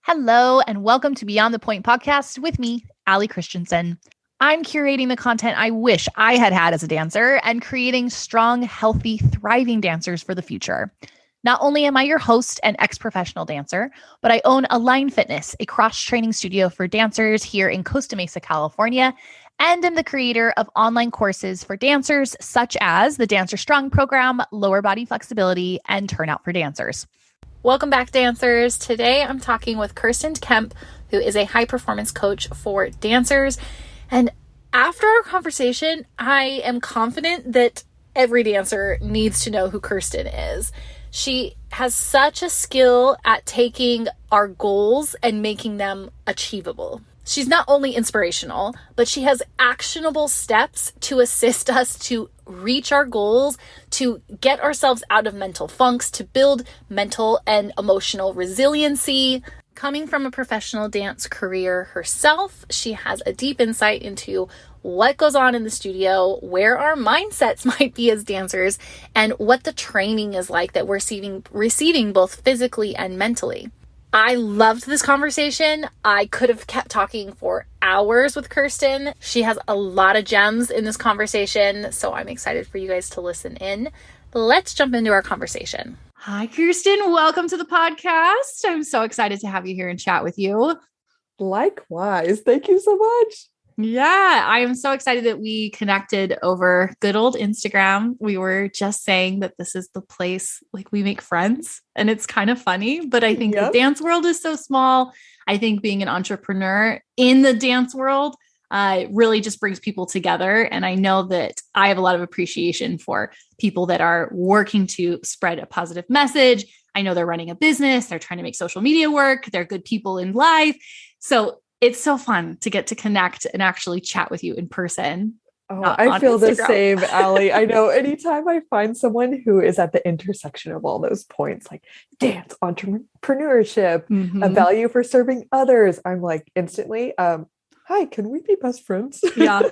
Hello, and welcome to Beyond the Point podcast with me, Allie Christensen. I'm curating the content I wish I had had as a dancer and creating strong, healthy, thriving dancers for the future. Not only am I your host and ex-professional dancer, but I own Align Fitness, a cross-training studio for dancers here in Costa Mesa, California, and am the creator of online courses for dancers such as the Dancer Strong program, Lower Body Flexibility, and Turnout for Dancers. Welcome back, dancers. Today I'm talking with Kirsten Kemp, who is a high-performance coach for dancers. And after our conversation, I am confident that every dancer needs to know who Kirsten is. She has such a skill at taking our goals and making them achievable. She's not only inspirational, but she has actionable steps to assist us to reach our goals, to get ourselves out of mental funks, to build mental and emotional resiliency. Coming from a professional dance career herself, she has a deep insight into what goes on in the studio, where our mindsets might be as dancers, and what the training is like that we're receiving both physically and mentally. I loved this conversation. I could have kept talking for hours with Kirsten. She has a lot of gems in this conversation, so I'm excited for you guys to listen in. Let's jump into our conversation. Hi, Kirsten. Welcome to the podcast. I'm so excited to have you here and chat with you. Likewise. Thank you so much. Yeah, I am so excited that we connected over good old Instagram. We were just saying that this is the place like we make friends, and it's kind of funny, but I think the dance world is so small. I think being an entrepreneur in the dance world really just brings people together. And I know that I have a lot of appreciation for people that are working to spread a positive message. I know they're running a business. They're trying to make social media work. They're good people in life. So it's so fun to get to connect and actually chat with you in person. Oh, I feel the same, Allie. I know anytime I find someone who is at the intersection of all those points, like dance, entrepreneurship, a value for serving others, I'm like instantly, hi, can we be best friends? Yeah.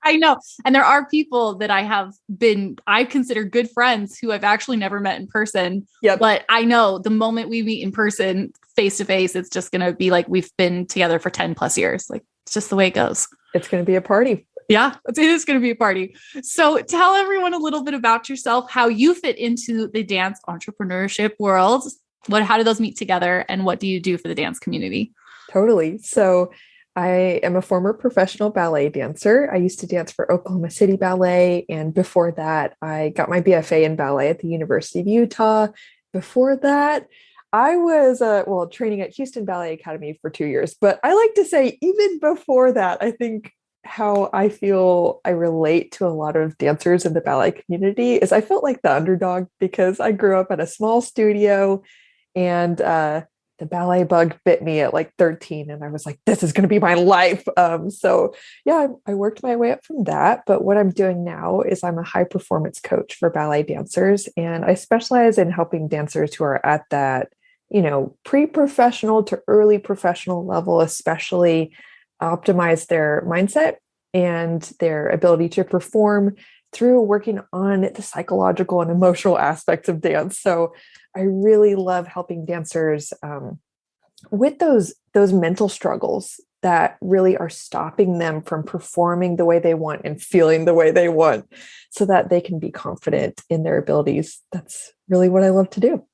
I know. And there are people that I consider good friends who I've actually never met in person. Yep. But I know the moment we meet in person, face to face, it's just going to be like we've been together for 10 plus years. Like it's just the way it goes. It's going to be a party. Yeah, it is going to be a party. So tell everyone a little bit about yourself, how you fit into the dance entrepreneurship world. How do those meet together? And what do you do for the dance community? Totally. So I am a former professional ballet dancer. I used to dance for Oklahoma City Ballet. And before that, I got my BFA in ballet at the University of Utah. Before that, I was training at Houston Ballet Academy for 2 years. But I like to say, even before that, I think how I feel I relate to a lot of dancers in the ballet community is I felt like the underdog because I grew up at a small studio and the ballet bug bit me at like 13 and I was like, this is going to be my life. So yeah, I worked my way up from that. But what I'm doing now is I'm a high performance coach for ballet dancers. And I specialize in helping dancers who are at that, pre-professional to early professional level, especially optimize their mindset and their ability to perform through working on the psychological and emotional aspects of dance. So I really love helping dancers with those mental struggles that really are stopping them from performing the way they want and feeling the way they want so that they can be confident in their abilities. That's really what I love to do.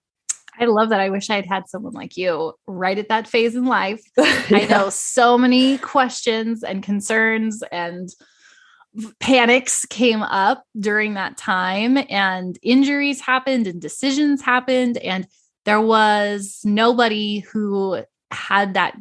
I love that. I wish I had had someone like you right at that phase in life. Yeah. I know so many questions and concerns and panics came up during that time, and injuries happened and decisions happened. And there was nobody who had that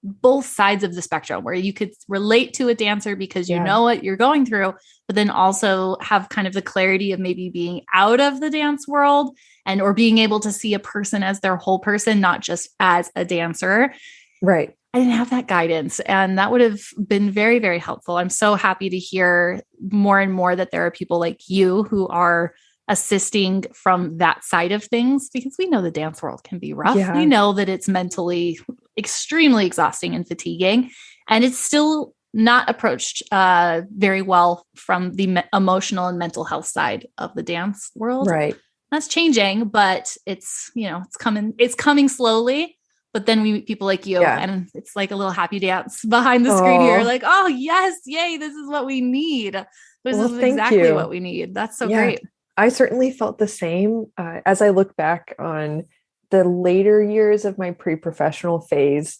both sides of the spectrum where you could relate to a dancer because you know what you're going through, but then also have kind of the clarity of maybe being out of the dance world or being able to see a person as their whole person, not just as a dancer. Right. I didn't have that guidance, and that would have been very, very helpful. I'm so happy to hear more and more that there are people like you who are assisting from that side of things, because we know the dance world can be rough. Yeah. We know that it's mentally extremely exhausting and fatiguing, and it's still not approached very well from the emotional and mental health side of the dance world. Right. That's changing, but it's coming slowly. But then we meet people like you, Yeah. and it's like a little happy dance behind the screen here. Like, oh yes, yay, this is what we need. This is exactly what we need. That's so great. I certainly felt the same as I look back on the later years of my pre-professional phase.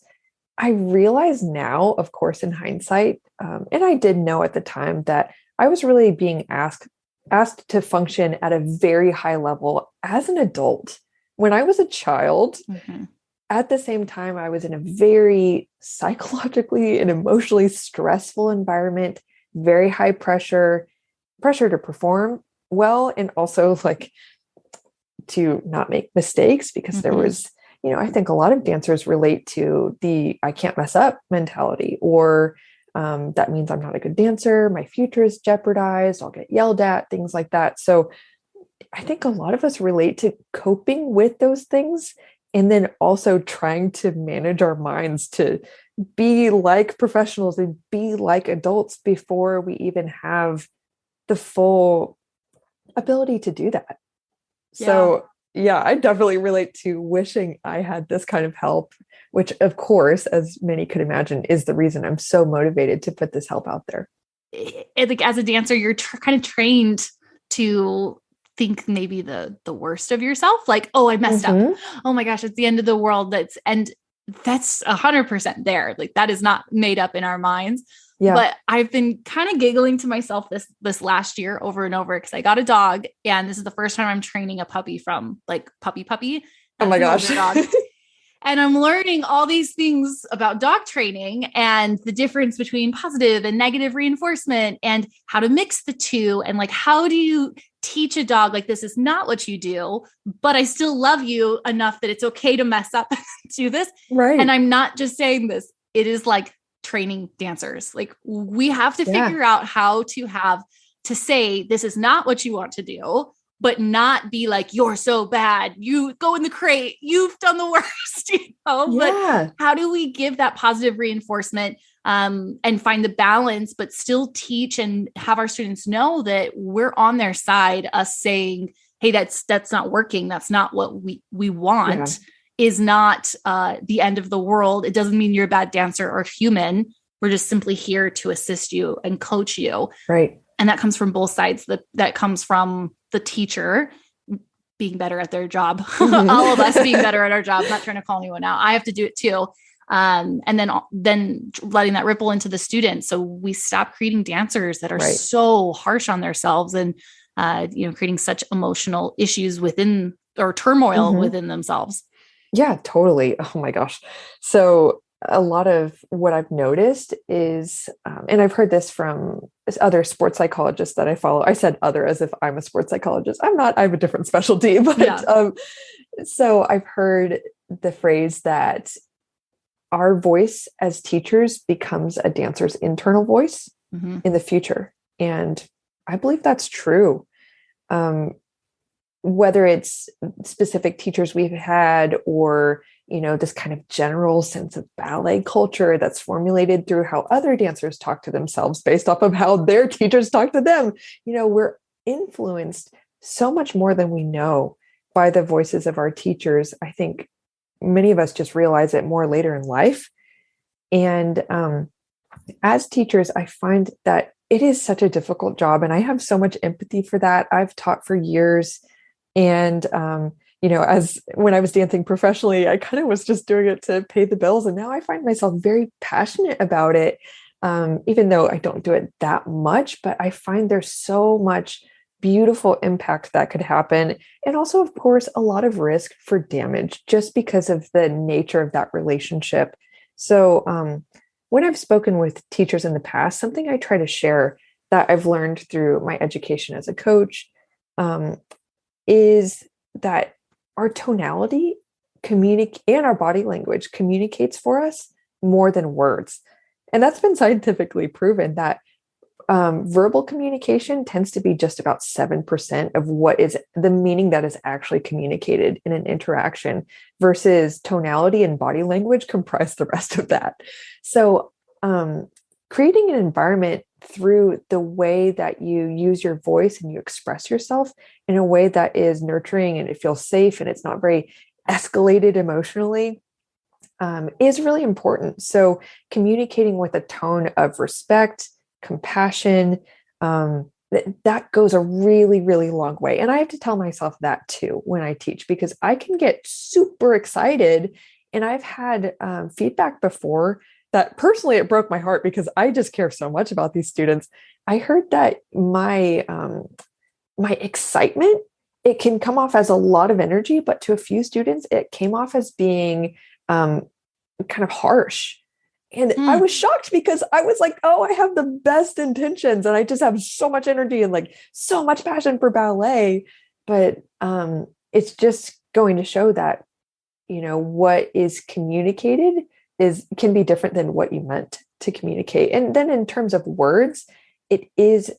I realize now, of course, in hindsight, and I did know at the time, that I was really being asked to function at a very high level as an adult. When I was a child, at the same time, I was in a very psychologically and emotionally stressful environment, very high pressure to perform well, and also like to not make mistakes, because there was, I think a lot of dancers relate to the I can't mess up mentality, or that means I'm not a good dancer, my future is jeopardized, I'll get yelled at, things like that. So I think a lot of us relate to coping with those things, and then also trying to manage our minds to be like professionals and be like adults before we even have the full ability to do that. So yeah, I definitely relate to wishing I had this kind of help, which of course, as many could imagine, is the reason I'm so motivated to put this help out there. Like as a dancer, you're kind of trained to think maybe the worst of yourself. Like, oh, I messed up. Oh my gosh, it's the end of the world. And that's 100% there. Like that is not made up in our minds. Yeah. But I've been kind of giggling to myself this last year over and over, because I got a dog, and this is the first time I'm training a puppy from like puppy. Oh my gosh. And I'm learning all these things about dog training and the difference between positive and negative reinforcement, and how to mix the two. And like, how do you teach a dog, like, this is not what you do, but I still love you enough that it's okay to mess up and do this. Right. And I'm not just saying this. It is like training dancers. Like we have to figure out how to say, this is not what you want to do, but not be like, you're so bad, you go in the crate, you've done the worst, But how do we give that positive reinforcement and find the balance, but still teach and have our students know that we're on their side, us saying, hey, that's not working. That's not what we want. Is not the end of the world. It doesn't mean you're a bad dancer or human. We're just simply here to assist you and coach you. Right. And that comes from both sides. That comes from the teacher being better at their job. All of us being better at our job. I'm not trying to call anyone out. I have to do it too. And then letting that ripple into the students. So we stop creating dancers that are so harsh on themselves and, creating such emotional issues within, or turmoil within themselves. Yeah, totally. Oh my gosh. So a lot of what I've noticed is, and I've heard this from other sports psychologists that I follow. I said other as if I'm a sports psychologist. I'm not, I have a different specialty, but so I've heard the phrase that our voice as teachers becomes a dancer's internal voice in the future. And I believe that's true. Whether it's specific teachers we've had, or, this kind of general sense of ballet culture that's formulated through how other dancers talk to themselves based off of how their teachers talk to them. We're influenced so much more than we know by the voices of our teachers. I think many of us just realize it more later in life. And as teachers, I find that it is such a difficult job, and I have so much empathy for that. I've taught for years. And, as when I was dancing professionally, I kind of was just doing it to pay the bills. And now I find myself very passionate about it, even though I don't do it that much, but I find there's so much beautiful impact that could happen. And also, of course, a lot of risk for damage just because of the nature of that relationship. So when I've spoken with teachers in the past, something I try to share that I've learned through my education as a coach is that our tonality and our body language communicates for us more than words. And that's been scientifically proven that verbal communication tends to be just about 7% of what is the meaning that is actually communicated in an interaction, versus tonality and body language comprise the rest of that. So creating an environment through the way that you use your voice and you express yourself in a way that is nurturing and it feels safe and it's not very escalated emotionally, is really important. So communicating with a tone of respect, compassion, that goes a really, really long way. And I have to tell myself that too when I teach, because I can get super excited. And I've had feedback before that personally, it broke my heart because I just care so much about these students. I heard that my excitement, it can come off as a lot of energy, but to a few students, it came off as being kind of harsh. And I was shocked because I was like, oh, I have the best intentions and I just have so much energy and like so much passion for ballet. But it's just going to show that, what is communicated can be different than what you meant to communicate. And then in terms of words, it is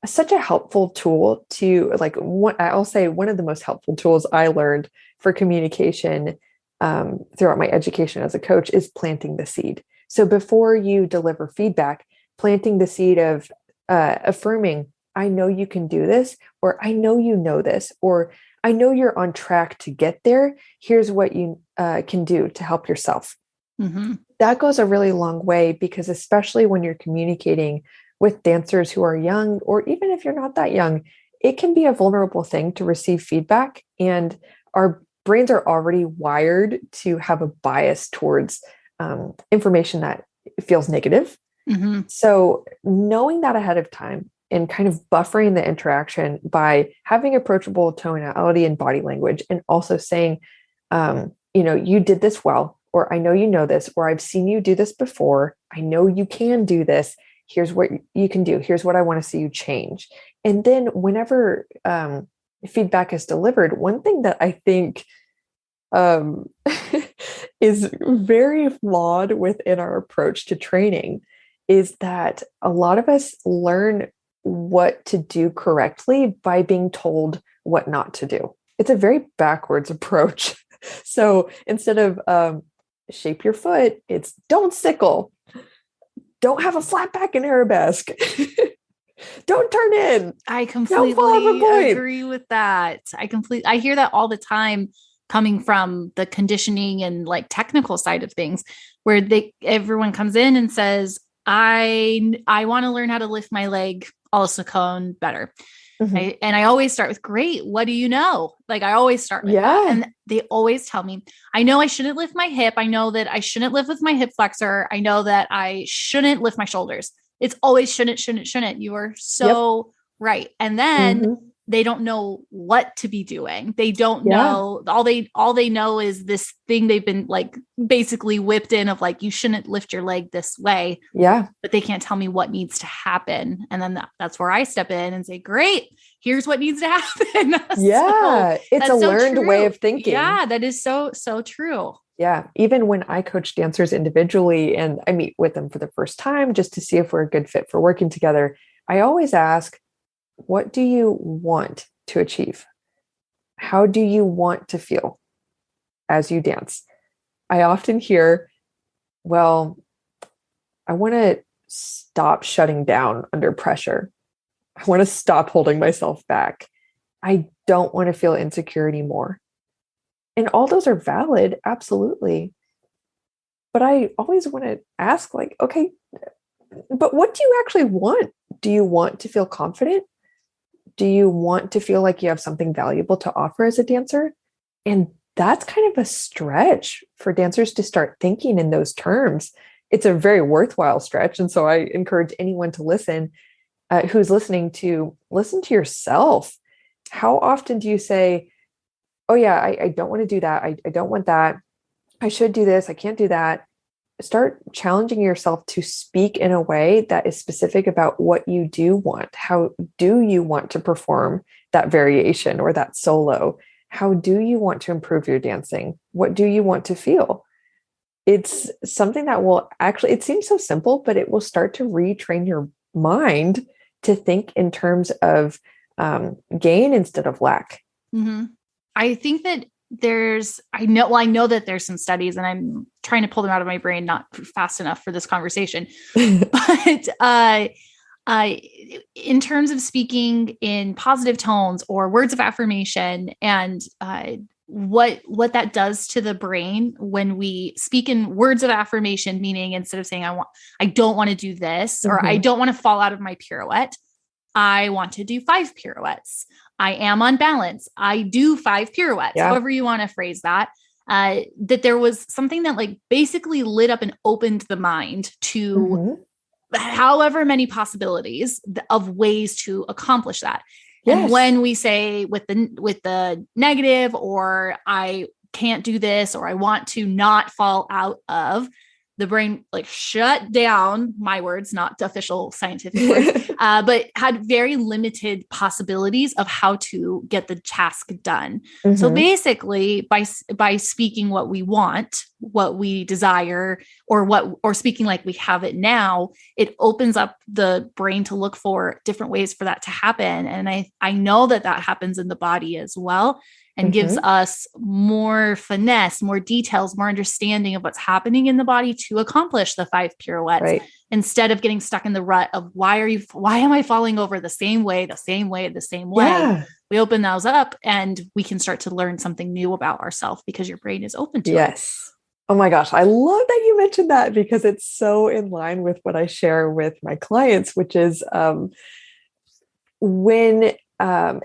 such a helpful tool to I'll say one of the most helpful tools I learned for communication throughout my education as a coach is planting the seed. So before you deliver feedback, planting the seed of affirming, I know you can do this, or I know you know this, or I know you're on track to get there. Here's what you can do to help yourself. Mm-hmm. That goes a really long way, because especially when you're communicating with dancers who are young, or even if you're not that young, it can be a vulnerable thing to receive feedback. And our brains are already wired to have a bias towards information that feels negative. Mm-hmm. So knowing that ahead of time and kind of buffering the interaction by having approachable tonality and body language, and also saying, you did this well, or I know you know this, or I've seen you do this before. I know you can do this. Here's what you can do. Here's what I want to see you change. And then whenever feedback is delivered, one thing that I think is very flawed within our approach to training is that a lot of us learn what to do correctly by being told what not to do. It's a very backwards approach. So instead of shape your foot, it's don't sickle, don't have a flat back in arabesque, don't turn in. I completely agree with that. I hear that all the time, coming from the conditioning and like technical side of things, where everyone comes in and says, I want to learn how to lift my leg a la cone better. Mm-hmm. And I always start with, great, what do you know? Like I always start with that. And they always tell me, I know I shouldn't lift my hip. I know that I shouldn't lift with my hip flexor. I know that I shouldn't lift my shoulders. It's always shouldn't. You are so right. And then they don't know what to be doing. They don't know. All they know is this thing they've been like basically whipped in of like, you shouldn't lift your leg this way. Yeah. But they can't tell me what needs to happen. And then that's where I step in and say, great, here's what needs to happen. Yeah. It's a learned way of thinking. Yeah. That is so true. Yeah. Even when I coach dancers individually and I meet with them for the first time, just to see if we're a good fit for working together, I always ask, what do you want to achieve? How do you want to feel as you dance? I often hear, well, I want to stop shutting down under pressure. I want to stop holding myself back. I don't want to feel insecure anymore. And all those are valid, absolutely. But I always want to ask, like, okay, but what do you actually want? Do you want to feel confident? Do you want to feel like you have something valuable to offer as a dancer? And that's kind of a stretch for dancers to start thinking in those terms. It's a very worthwhile stretch. And so I encourage anyone to listen, who's listening, to listen to yourself. How often do you say, oh yeah, I don't want to do that. I don't want that. I should do this. I can't do that. Start challenging yourself to speak in a way that is specific about what you do want. How do you want to perform that variation or that solo? How do you want to improve your dancing? What do you want to feel? It's something that will actually, it seems so simple, but it will start to retrain your mind to think in terms of gain instead of lack. Mm-hmm. I think that I know that there's some studies, and I'm trying to pull them out of my brain, not fast enough for this conversation, but in terms of speaking in positive tones or words of affirmation, and what that does to the brain when we speak in words of affirmation, meaning instead of saying, I don't want to do this, or I don't want to fall out of my pirouette, I want to do 5 pirouettes. I am on balance. I do 5 pirouettes, however you want to phrase that. That there was something that like basically lit up and opened the mind to however many possibilities of ways to accomplish that. Yes. And when we say with the negative, or I can't do this, or I want to not fall out of, the brain like shut down, my words, not the official scientific words, but had very limited possibilities of how to get the task done. So basically by speaking what we want, what we desire, or speaking like we have it now, it opens up the brain to look for different ways for that to happen. And I know that happens in the body as well. And gives us more finesse, more details, more understanding of what's happening in the body to accomplish the 5 pirouettes, instead of getting stuck in the rut of why am I falling over the same way? Yeah. We open those up and we can start to learn something new about ourselves because your brain is open to it. Oh my gosh. I love that you mentioned that, because it's so in line with what I share with my clients, which is when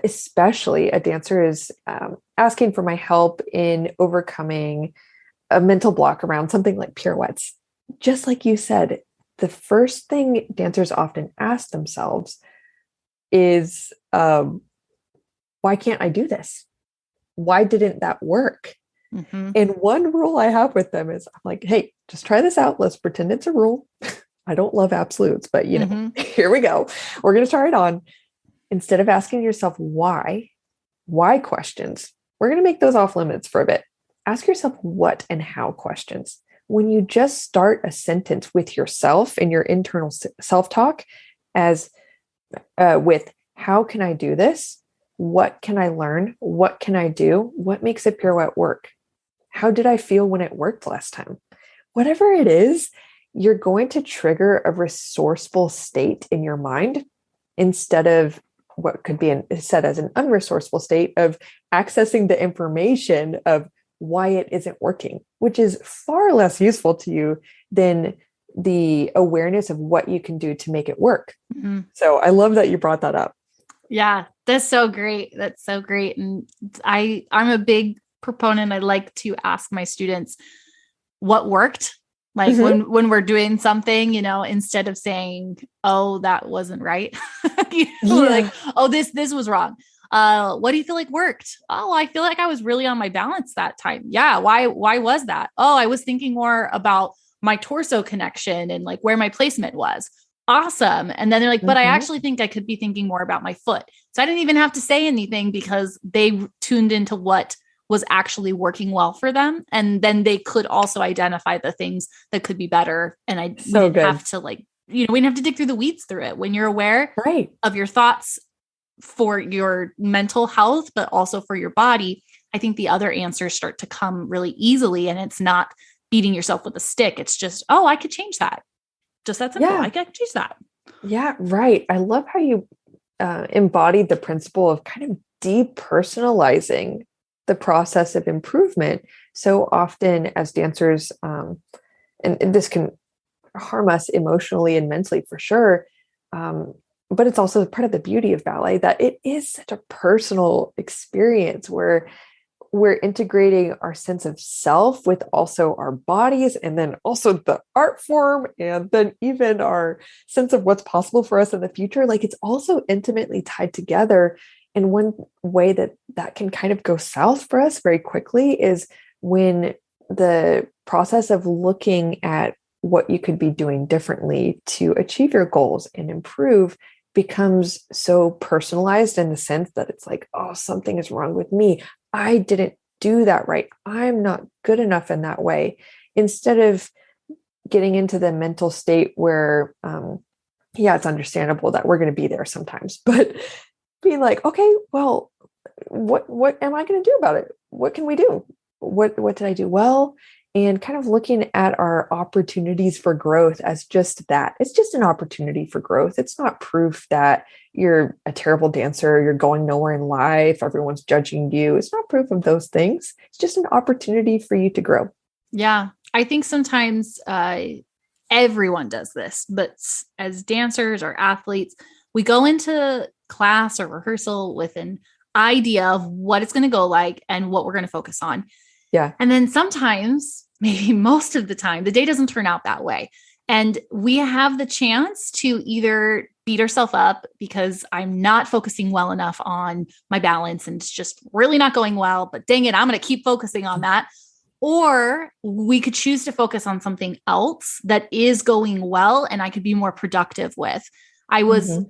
especially a dancer is asking for my help in overcoming a mental block around something like pirouettes. Just like you said, the first thing dancers often ask themselves is, why can't I do this? Why didn't that work? And one rule I have with them is I'm like, hey, just try this out. Let's pretend it's a rule. I don't love absolutes, but here we go. We're going to try it on. Instead of asking yourself why questions, we're going to make those off limits for a bit. Ask yourself what and how questions. When you just start a sentence with yourself and your internal self-talk as with, how can I do this? What can I learn? What can I do? What makes a pirouette work? How did I feel when it worked last time? Whatever it is, you're going to trigger a resourceful state in your mind instead of what could be said as an unresourceful state of accessing the information of why it isn't working, which is far less useful to you than the awareness of what you can do to make it work. So I love that you brought that up. Yeah, that's so great. That's so great. And I'm a big proponent. I like to ask my students what worked. Like when we're doing something, instead of saying, oh, that wasn't right. Like, oh, this was wrong. What do you feel like worked? Oh, I feel like I was really on my balance that time. Yeah. Why was that? Oh, I was thinking more about my torso connection and like where my placement was. Awesome. And then they're like, but I actually think I could be thinking more about my foot. So I didn't even have to say anything because they tuned into what was actually working well for them. And then they could also identify the things that could be better. And we didn't have to we didn't have to dig through the weeds through it. When you're aware of your thoughts for your mental health, but also for your body, I think the other answers start to come really easily. And it's not beating yourself with a stick. It's just, oh, I could change that. Just that simple. I could change that. Yeah, right. I love how you embodied the principle of kind of depersonalizing the process of improvement. So often as dancers, and this can harm us emotionally and mentally for sure, but it's also part of the beauty of ballet that it is such a personal experience where we're integrating our sense of self with also our bodies, and then also the art form, and then even our sense of what's possible for us in the future. Like, it's also intimately tied together. And one way that can kind of go south for us very quickly is when the process of looking at what you could be doing differently to achieve your goals and improve becomes so personalized in the sense that it's like, oh, something is wrong with me. I didn't do that right. I'm not good enough in that way. Instead of getting into the mental state where, it's understandable that we're going to be there sometimes, but being like, okay, well, what am I going to do about it? What can we do? What did I do well? and kind of looking at our opportunities for growth as just that. It's just an opportunity for growth. It's not proof that you're a terrible dancer, you're going nowhere in life, everyone's judging you. It's not proof of those things. It's just an opportunity for you to grow. Yeah. I think sometimes everyone does this, but as dancers or athletes, we go into class or rehearsal with an idea of what it's going to go like and what we're going to focus on. Yeah. And then sometimes, maybe most of the time, the day doesn't turn out that way. And we have the chance to either beat ourselves up because I'm not focusing well enough on my balance and it's just really not going well, but dang it, I'm going to keep focusing on that. Or we could choose to focus on something else that is going well and I could be more productive with. I was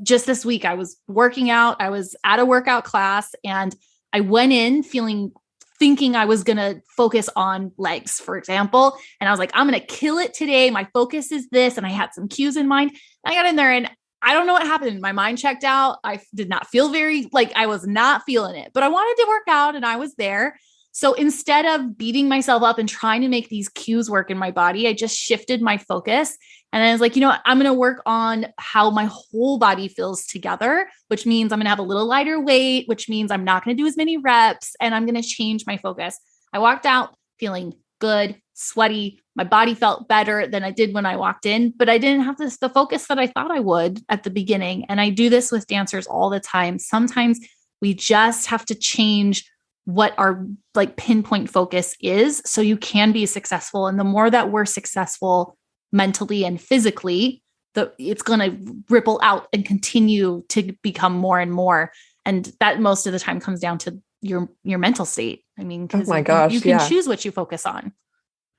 just this week, I was working out. I was at a workout class and I went in thinking I was going to focus on legs, for example. And I was like, I'm going to kill it today. My focus is this. And I had some cues in mind. I got in there and I don't know what happened. My mind checked out. I did not feel I was not feeling it, but I wanted to work out and I was there. So instead of beating myself up and trying to make these cues work in my body, I just shifted my focus. And I was like, I'm going to work on how my whole body feels together, which means I'm going to have a little lighter weight, which means I'm not going to do as many reps and I'm going to change my focus. I walked out feeling good, sweaty. My body felt better than I did when I walked in, but I didn't have the focus that I thought I would at the beginning. And I do this with dancers all the time. Sometimes we just have to change what our pinpoint focus is so you can be successful. And the more that we're successful mentally and physically, it's going to ripple out and continue to become more and more. And that most of the time comes down to your mental state. I mean, oh my gosh, you can choose what you focus on.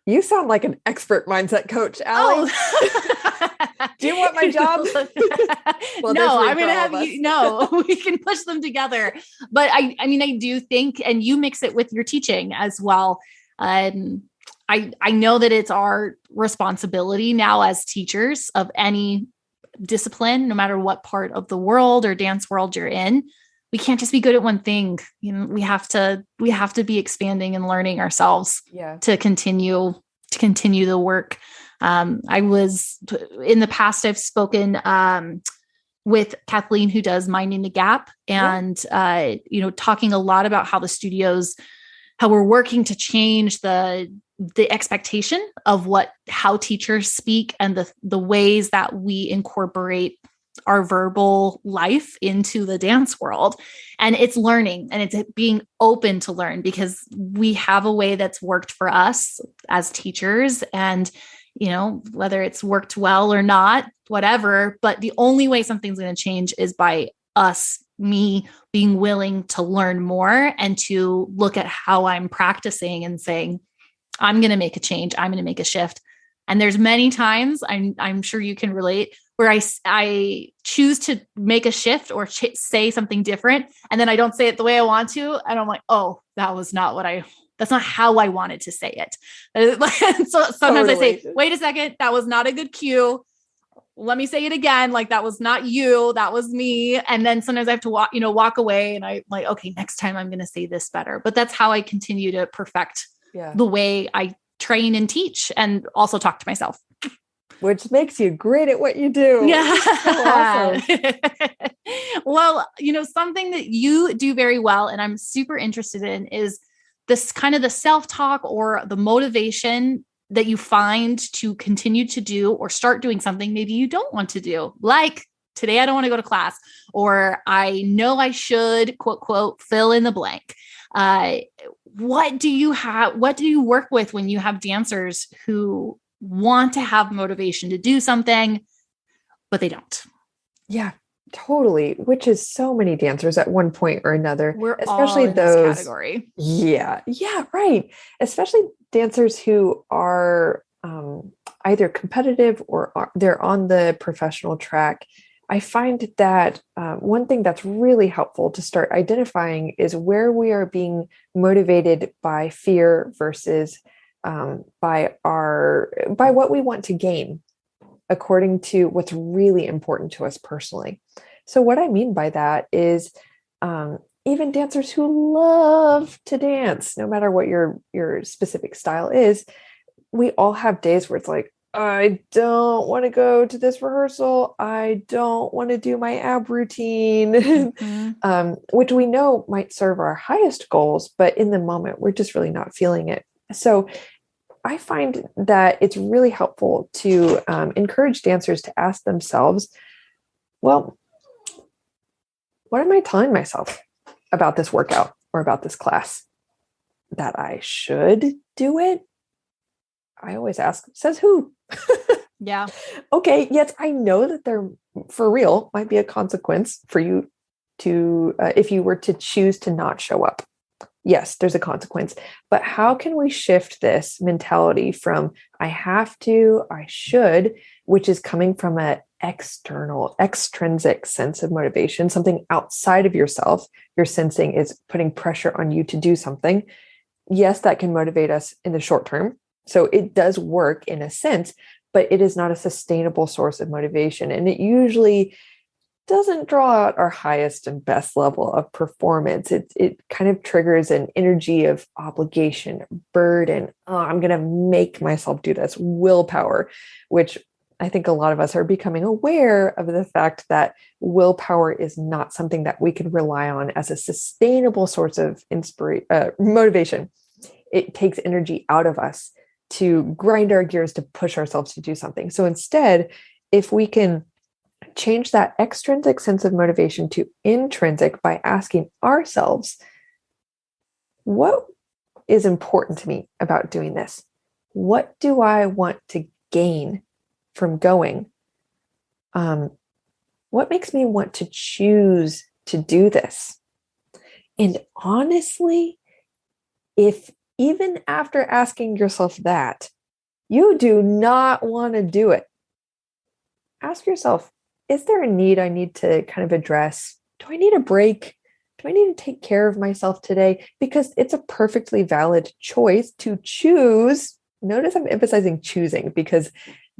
You sound like an expert mindset coach, Allie. Oh. Do you want my job? Well, no, I'm going to have you. No, we can push them together. But I do think, and you mix it with your teaching as well. I know that it's our responsibility now as teachers of any discipline, no matter what part of the world or dance world you're in. We can't just be good at one thing. We have to be expanding and learning ourselves to continue the work. I was in the past, I've spoken with Kathleen, who does Minding the Gap, and talking a lot about how the studios, how we're working to change the expectation of how teachers speak and the ways that we incorporate our verbal life into the dance world. And it's learning and it's being open to learn because we have a way that's worked for us as teachers. And, whether it's worked well or not, whatever, but the only way something's going to change is by me being willing to learn more and to look at how I'm practicing and saying, I'm going to make a change. I'm going to make a shift. And there's many times I'm sure you can relate where I choose to make a shift or say something different. And then I don't say it the way I want to. And I'm like, oh, that's not how I wanted to say it. So sometimes totally. I say, wait a second, that was not a good cue. Let me say it again. That was not you, that was me. And then sometimes I have to walk away and I'm like, okay, next time I'm going to say this better. But that's how I continue to perfect the way I train and teach and also talk to myself. Which makes you great at what you do. Yeah. So awesome. Well, something that you do very well, and I'm super interested in is this kind of the self-talk or the motivation that you find to continue to do or start doing something maybe you don't want to do. Like today, I don't want to go to class, or I know I should, quote, quote, fill in the blank. What do you work with when you have dancers who want to have motivation to do something, but they don't? Yeah, totally. Which is so many dancers at one point or another. We're especially all in this category. Yeah, right. Especially dancers who are either competitive or they're on the professional track. I find that one thing that's really helpful to start identifying is where we are being motivated by fear versus by what we want to gain according to what's really important to us personally. So what I mean by that is even dancers who love to dance, no matter what your specific style is, we all have days where it's like, I don't want to go to this rehearsal. I don't want to do my ab routine, which we know might serve our highest goals, but in the moment, we're just really not feeling it. So I find that it's really helpful to encourage dancers to ask themselves, well, what am I telling myself about this workout or about this class? That I should do it? I always ask, says who? Yeah. Okay. Yes, I know that there for real might be a consequence for you to, if you were to choose to not show up. Yes, there's a consequence. But how can we shift this mentality from I have to, I should, which is coming from an external, extrinsic sense of motivation, something outside of yourself, you're sensing is putting pressure on you to do something. Yes, that can motivate us in the short term. So it does work in a sense, but it is not a sustainable source of motivation. And it usually doesn't draw out our highest and best level of performance. It kind of triggers an energy of obligation, burden. Oh, I'm going to make myself do this, willpower, which I think a lot of us are becoming aware of the fact that willpower is not something that we can rely on as a sustainable source of motivation. It takes energy out of us to grind our gears to push ourselves to do something. So instead, if we can change that extrinsic sense of motivation to intrinsic by asking ourselves, what is important to me about doing this? What do I want to gain from going? What makes me want to choose to do this? And honestly, if even after asking yourself that, you do not want to do it, ask yourself, is there a need I need to kind of address? Do I need a break? Do I need to take care of myself today? Because it's a perfectly valid choice to choose. Notice I'm emphasizing choosing because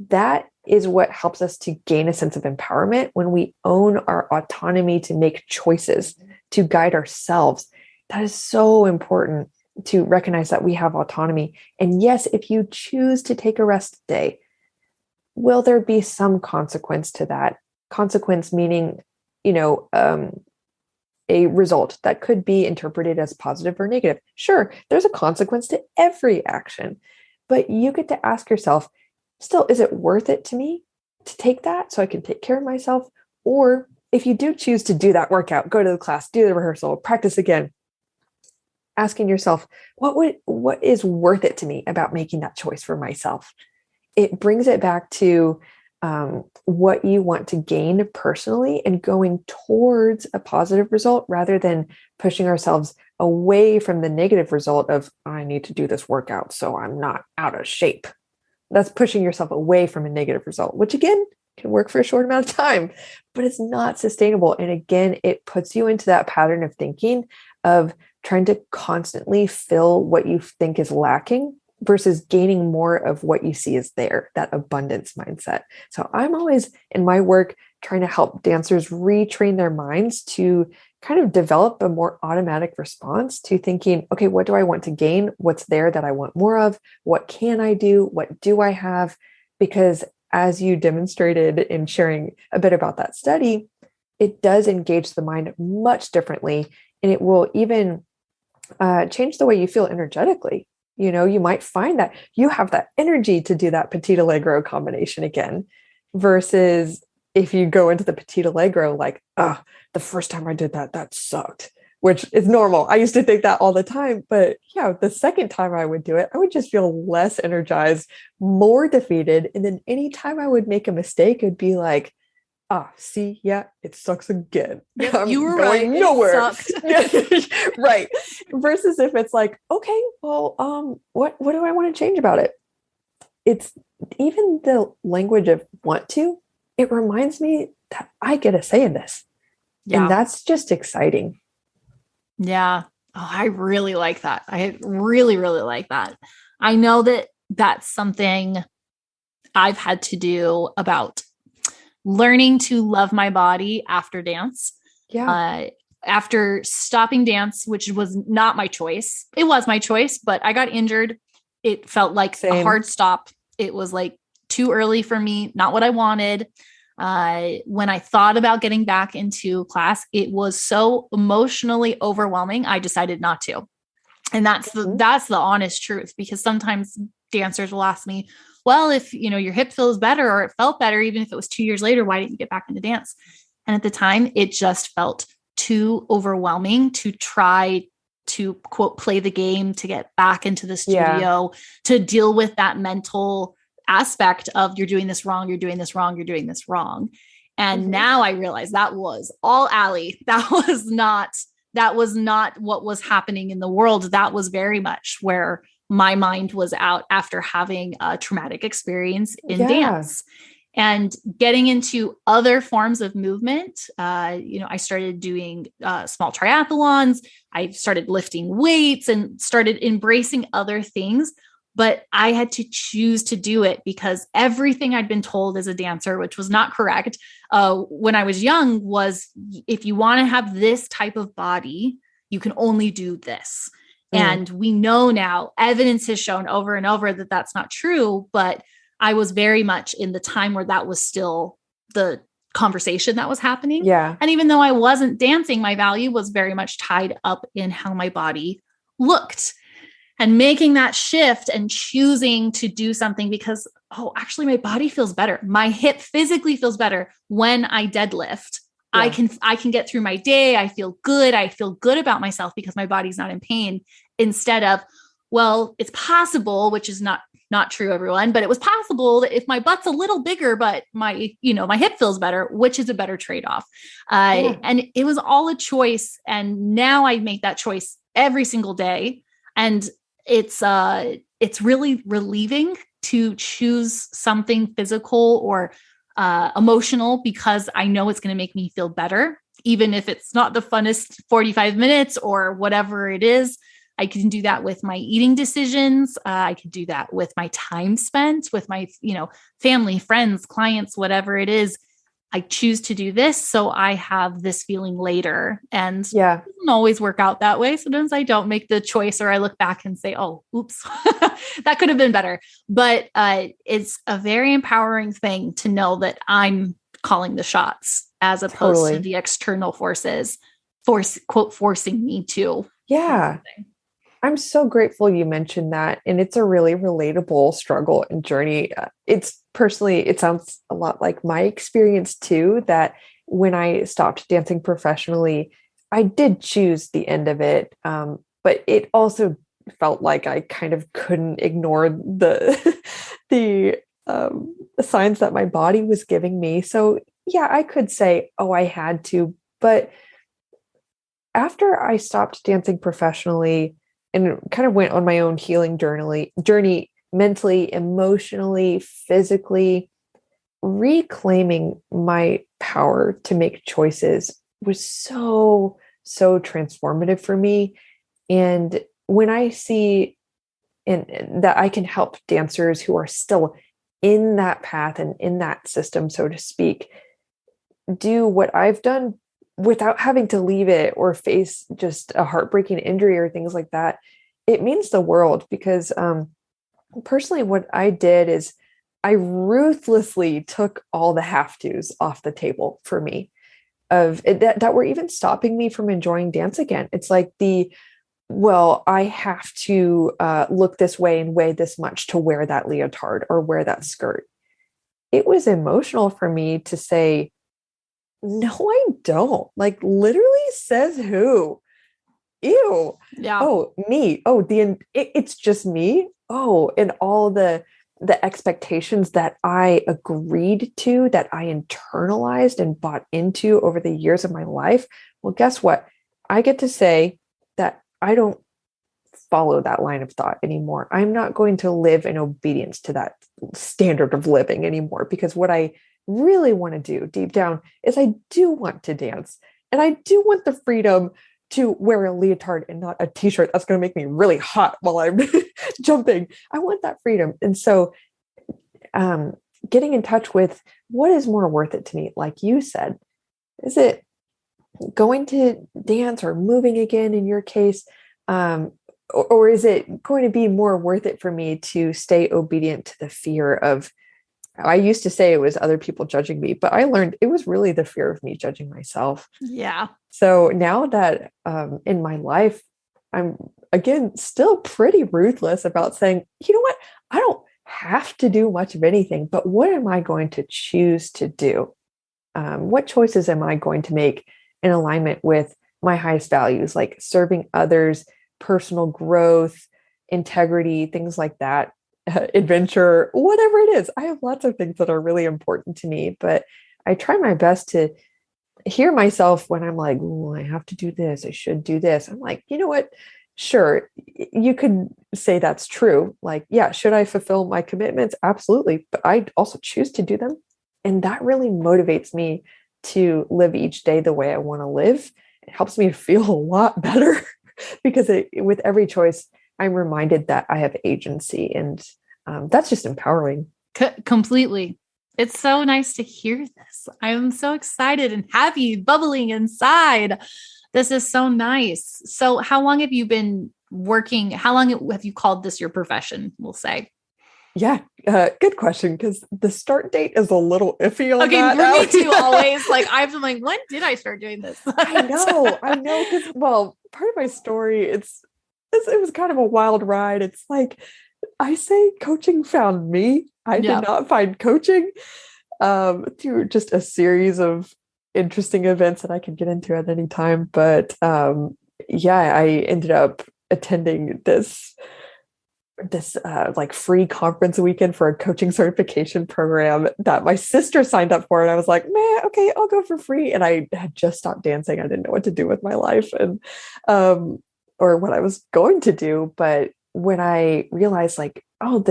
that is what helps us to gain a sense of empowerment when we own our autonomy to make choices, to guide ourselves. That is so important to recognize that we have autonomy. And yes, if you choose to take a rest day, will there be some consequence to that? Consequence meaning, a result that could be interpreted as positive or negative. Sure, there's a consequence to every action, but you get to ask yourself, still, is it worth it to me to take that so I can take care of myself? Or if you do choose to do that workout, go to the class, do the rehearsal, practice again, asking yourself, what is worth it to me about making that choice for myself? It brings it back to what you want to gain personally and going towards a positive result rather than pushing ourselves away from the negative result of, I need to do this workout so I'm not out of shape. That's pushing yourself away from a negative result, which again can work for a short amount of time, but it's not sustainable. And again, it puts you into that pattern of thinking of trying to constantly fill what you think is lacking versus gaining more of what you see is there, that abundance mindset. So I'm always in my work trying to help dancers retrain their minds to kind of develop a more automatic response to thinking, okay, what do I want to gain? What's there that I want more of? What can I do? What do I have? Because as you demonstrated in sharing a bit about that study, it does engage the mind much differently. And it will even change the way you feel energetically. You might find that you have that energy to do that petit allegro combination again, versus if you go into the petit allegro, like, the first time I did that, that sucked, which is normal. I used to think that all the time, but yeah, the second time I would do it, I would just feel less energized, more defeated. And then anytime I would make a mistake, it'd be like, see, yeah, it sucks again. Yep, you were going right. nowhere. It sucked. Right. Versus if it's like, okay, well, what do I want to change about it? It's even the language of want to, it reminds me that I get a say in this. Yeah. And that's just exciting. Yeah. Oh, I really like that. I really, really like that. I know that that's something I've had to do about learning to love my body after dance. Yeah. after stopping dance, which was not my choice. It was my choice, but I got injured. It felt like a hard stop. It was like too early for me, not what I wanted. When I thought about getting back into class, it was so emotionally overwhelming. I decided not to. And that's the honest truth, because sometimes dancers will ask me, well, if your hip feels better or it felt better, even if it was 2 years later, why didn't you get back into dance? And at the time, it just felt too overwhelming to try to, quote, play the game, to get back into the studio, to deal with that mental aspect of you're doing this wrong, you're doing this wrong, you're doing this wrong. And now I realize that was all Allie. That was not what was happening in the world. That was very much where my mind was out after having a traumatic experience in dance. And getting into other forms of movement, I started doing small triathlons. I started lifting weights and started embracing other things. But I had to choose to do it, because everything I'd been told as a dancer, which was not correct when I was young, was if you want to have this type of body, you can only do this. And we know now, evidence has shown over and over that that's not true. But I was very much in the time where that was still the conversation that was happening. Yeah. And even though I wasn't dancing, my value was very much tied up in how my body looked. And making that shift and choosing to do something because, actually my body feels better. My hip physically feels better when I deadlift. Yeah. I can get through my day. I feel good. I feel good about myself because my body's not in pain, instead of, well, it's possible, which is not true, everyone, but it was possible that if my butt's a little bigger, but my hip feels better, which is a better trade-off. And it was all a choice. And now I make that choice every single day. And it's really relieving to choose something physical or emotional, because I know it's going to make me feel better, even if it's not the funnest 45 minutes or whatever it is. I can do that with my eating decisions. I can do that with my time spent with my, family, friends, clients, whatever it is. I choose to do this, so I have this feeling later. And it doesn't always work out that way. Sometimes I don't make the choice, or I look back and say, oh, oops, that could have been better. But it's a very empowering thing to know that I'm calling the shots, as opposed to the external forces forcing me to. Yeah. I'm so grateful you mentioned that. And it's a really relatable struggle and journey. It sounds a lot like my experience too, that when I stopped dancing professionally, I did choose the end of it. But it also felt like I kind of couldn't ignore the signs that my body was giving me. So yeah, I could say, I had to. But after I stopped dancing professionally, and kind of went on my own healing journey, mentally, emotionally, physically, reclaiming my power to make choices was so, so transformative for me. And when I see that I can help dancers who are still in that path and in that system, so to speak, do what I've done without having to leave it or face just a heartbreaking injury or things like that, it means the world. Because personally, what I did is I ruthlessly took all the have-tos off the table for me of that were even stopping me from enjoying dance again. It's like I have to look this way and weigh this much to wear that leotard or wear that skirt. It was emotional for me to say, no, I don't. Like, literally, says who? Ew. Yeah. Oh, me. Oh, it's just me. Oh, and all the expectations that I agreed to, that I internalized and bought into over the years of my life. Well, guess what? I get to say that I don't follow that line of thought anymore. I'm not going to live in obedience to that standard of living anymore, because what I really want to do deep down is I do want to dance, and I do want the freedom to wear a leotard and not a t-shirt that's going to make me really hot while I'm jumping. I want that freedom. And so getting in touch with what is more worth it to me, like you said, is it going to dance or moving again in your case? Or is it going to be more worth it for me to stay obedient to the fear of, I used to say it was other people judging me, but I learned it was really the fear of me judging myself. Yeah. So now that in my life, I'm again still pretty ruthless about saying, you know what, I don't have to do much of anything, but what am I going to choose to do? What choices am I going to make in alignment with my highest values, like serving others, personal growth, integrity, things like that, adventure, whatever it is. I have lots of things that are really important to me, but I try my best to hear myself when I'm like, "Ooh, I have to do this. I should do this." I'm like, you know what? Sure, you could say that's true. Like, yeah, should I fulfill my commitments? Absolutely. But I also choose to do them. And that really motivates me to live each day the way I want to live. It helps me feel a lot better because with every choice, I'm reminded that I have agency. And that's just empowering. Completely. It's so nice to hear this. I'm so excited and happy, bubbling inside. This is so nice. So how long have you been working? How long have you called this your profession, we'll say? Yeah, good question, because the start date is a little iffy on that. For me too, always. Like, I'm like, when did I start doing this? I know, because, well, part of my story, it was kind of a wild ride. It's like, I say coaching found me. I did not find coaching through just a series of interesting events that I could get into at any time. But yeah, I ended up attending this like free conference weekend for a coaching certification program that my sister signed up for. And I was like, man, okay, I'll go for free. And I had just stopped dancing. I didn't know what to do with my life and, or what I was going to do. But when I realized like, oh,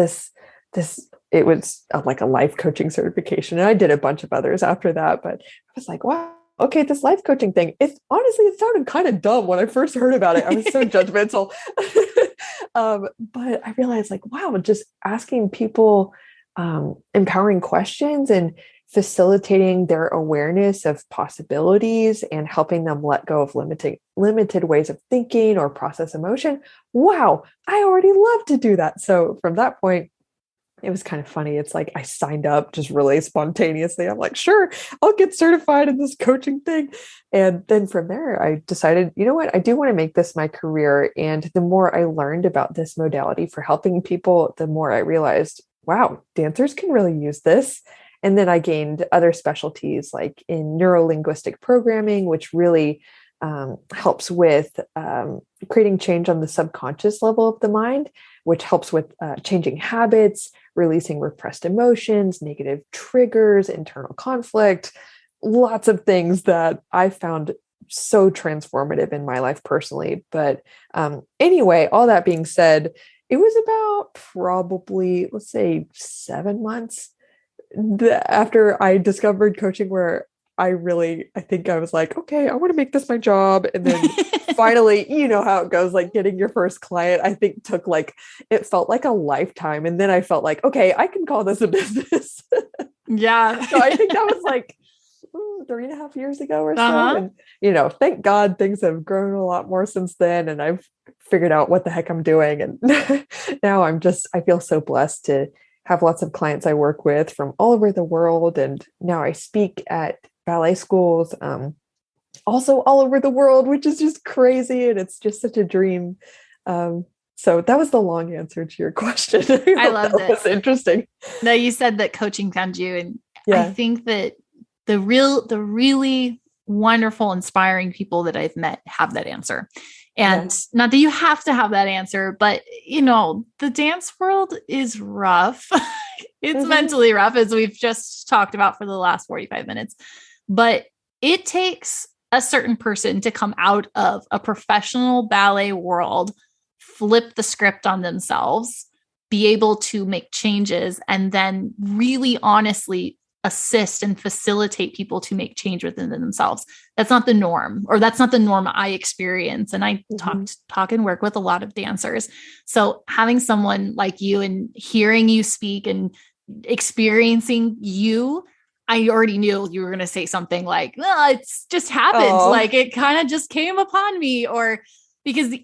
it was like a life coaching certification. And I did a bunch of others after that, but I was like, wow, okay, this life coaching thing, it sounded kind of dumb when I first heard about it. I was so judgmental. But I realized like, wow, just asking people empowering questions and facilitating their awareness of possibilities and helping them let go of limited ways of thinking or process emotion. Wow, I already love to do that. So from that point, it was kind of funny. It's like I signed up just really spontaneously. I'm like, sure, I'll get certified in this coaching thing. And then from there, I decided, you know what, I do want to make this my career. And the more I learned about this modality for helping people, the more I realized, wow, dancers can really use this. And then I gained other specialties like in neuro-linguistic programming, which really helps with creating change on the subconscious level of the mind, which helps with changing habits, releasing repressed emotions, negative triggers, internal conflict, lots of things that I found so transformative in my life personally. But anyway, all that being said, it was about probably, let's say, 7 months after I discovered coaching where I think I was like, okay, I want to make this my job. And then finally, you know how it goes, like getting your first client, I think it felt like a lifetime. And then I felt like, okay, I can call this a business. Yeah. So I think that was like 3.5 years ago or so. And, thank God things have grown a lot more since then. And I've figured out what the heck I'm doing. And now I feel so blessed to have lots of clients I work with from all over the world. And now I speak at ballet schools, also all over the world, which is just crazy. And it's just such a dream. So that was the long answer to your question. I love that. It was interesting. No, you said that coaching found you. And I think that the really wonderful, inspiring people that I've met have that answer. And not that you have to have that answer, but the dance world is rough. It's mentally rough, as we've just talked about for the last 45 minutes, but it takes a certain person to come out of a professional ballet world, flip the script on themselves, be able to make changes, and then really honestly assist and facilitate people to make change within themselves. That's not the norm, or that's not the norm I experience. And I talk and work with a lot of dancers. So having someone like you and hearing you speak and experiencing you I already knew you were going to say something like, oh, it's just happened. Oh. Like it kind of just came upon me, or because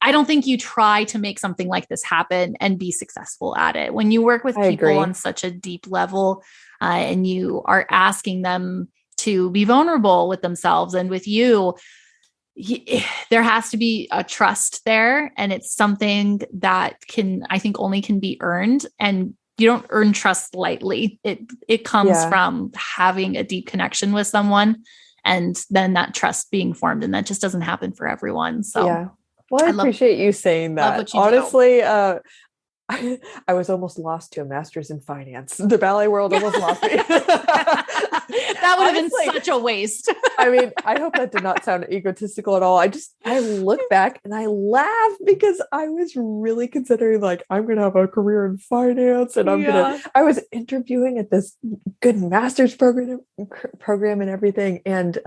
I don't think you try to make something like this happen and be successful at it. When you work with people on such a deep level, and you are asking them to be vulnerable with themselves and with you, there has to be a trust there. And it's something that I think only can be earned. And you don't earn trust lightly. It comes from having a deep connection with someone, and then that trust being formed. And that just doesn't happen for everyone. So yeah. Well, I appreciate you saying that. Honestly, I was almost lost to a master's in finance. The ballet world almost lost me. That would have been such a waste. I mean, I hope that did not sound egotistical at all. I look back and I laugh because I was really considering like, I'm going to have a career in finance, and I was interviewing at this good master's program and everything. And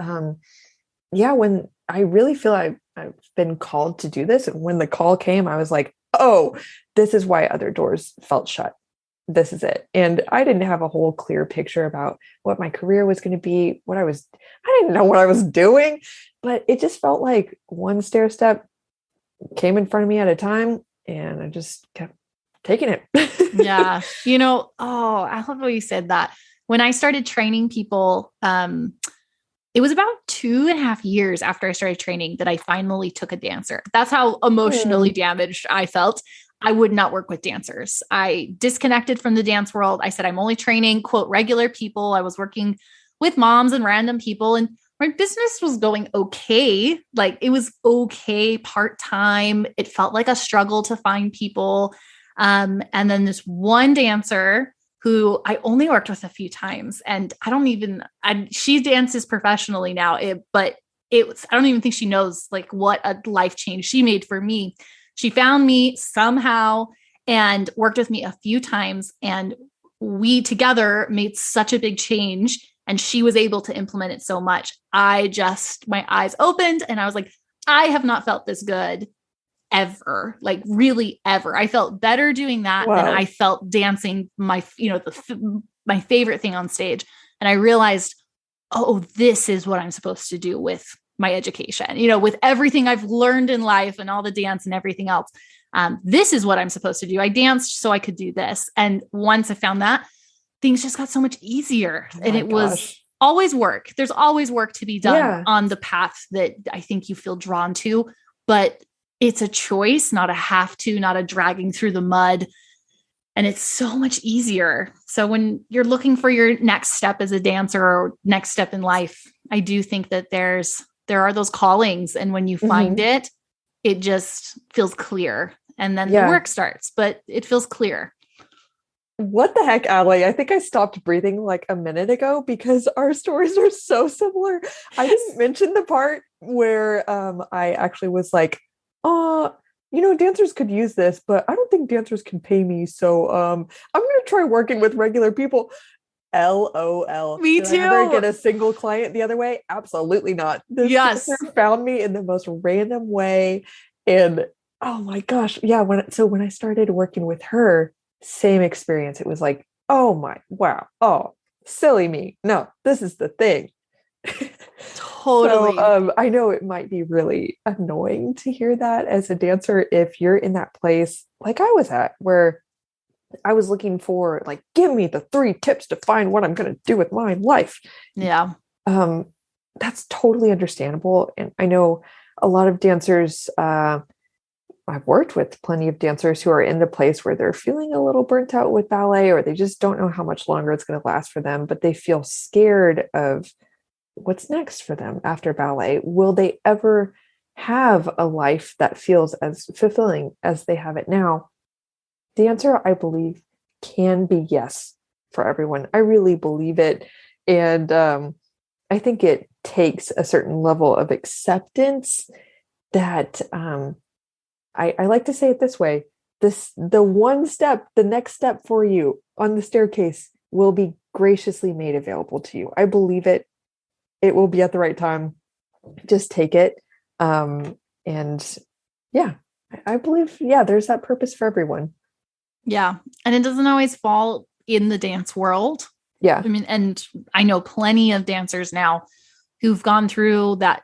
when I really feel I've been called to do this. And when the call came, I was like, oh, this is why other doors felt shut. This is it. And I didn't have a whole clear picture about what my career was going to be, I didn't know what I was doing, but it just felt like one stair step came in front of me at a time, and I just kept taking it. Yeah. I love how you said that. When I started training people, it was about 2.5 years after I started training that I finally took a dancer. That's how emotionally damaged I felt. I would not work with dancers. I disconnected from the dance world. I said, I'm only training, quote, regular people. I was working with moms and random people, and my business was going okay. Like it was okay part-time. It felt like a struggle to find people. And then this one dancer who I only worked with a few times, and she dances professionally now, I don't even think she knows like what a life change she made for me. She found me somehow and worked with me a few times, and we together made such a big change, and she was able to implement it so much. My eyes opened, and I was like, I have not felt this good ever, like really ever. I felt better doing that than I felt dancing my favorite thing on stage. And I realized, oh, this is what I'm supposed to do with my education, with everything I've learned in life and all the dance and everything else. This is what I'm supposed to do. I danced so I could do this. And once I found that, things just got so much easier. And it was always work. There's always work to be done on the path that I think you feel drawn to, but it's a choice, not a have to, not a dragging through the mud. And it's so much easier. So when you're looking for your next step as a dancer or next step in life, I do think that there are those callings. And when you find it, it just feels clear. And then the work starts, but it feels clear. What the heck, Allie? I think I stopped breathing like a minute ago because our stories are so similar. I didn't mention the part where I actually was like, dancers could use this, but I don't think dancers can pay me. So I'm going to try working with regular people. LOL. Me too. Did I ever get a single client the other way? Absolutely not. This dancer found me in the most random way. And oh my gosh. Yeah. When I started working with her, same experience. It was like, oh my, wow. Oh, silly me. No, this is the thing. Totally. So, I know it might be really annoying to hear that as a dancer, if you're in that place like I was at, where I was looking for like, give me the 3 tips to find what I'm going to do with my life. Yeah. That's totally understandable. And I know a lot of dancers, I've worked with plenty of dancers who are in the place where they're feeling a little burnt out with ballet, or they just don't know how much longer it's going to last for them, but they feel scared of what's next for them after ballet. Will they ever have a life that feels as fulfilling as they have it now? The answer, I believe, can be yes for everyone. I really believe it. And I think it takes a certain level of acceptance that I like to say it this way. The next step for you on the staircase will be graciously made available to you. I believe it. It will be at the right time. Just take it. And yeah, I believe, there's that purpose for everyone. Yeah. And it doesn't always fall in the dance world. Yeah. I mean, and I know plenty of dancers now who've gone through that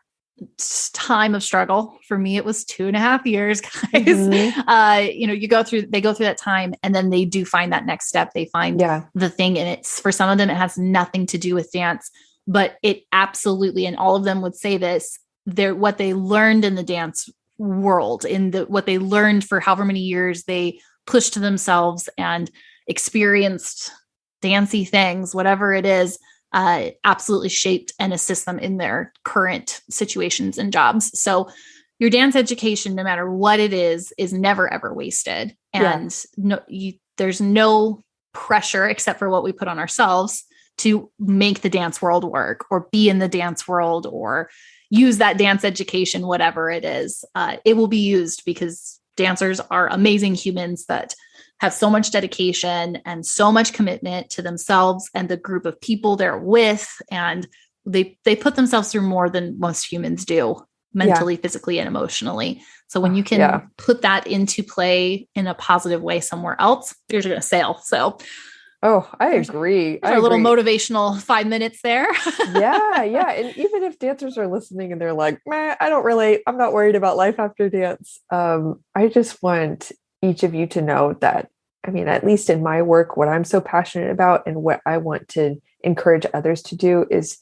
time of struggle. For me, it was 2.5 years, guys. They go through that time, and then they do find that next step. They find the thing, and it's, for some of them, it has nothing to do with dance, but it absolutely, and all of them would say this, what they learned in the dance world, what they learned for however many years they pushed themselves and experienced dancey things, whatever it is, absolutely shaped and assist them in their current situations and jobs. So your dance education, no matter what it is never, ever wasted. And there's no pressure except for what we put on ourselves to make the dance world work, or be in the dance world, or use that dance education, whatever it is. It will be used, because dancers are amazing humans that have so much dedication and so much commitment to themselves and the group of people they're with. And they put themselves through more than most humans do, mentally, physically, and emotionally. So when you can put that into play in a positive way somewhere else, you're going to sail. So I agree. There's a little motivational 5 minutes there. Yeah. And even if dancers are listening and they're like, I'm not worried about life after dance. I just want each of you to know that, I mean, at least in my work, what I'm so passionate about and what I want to encourage others to do is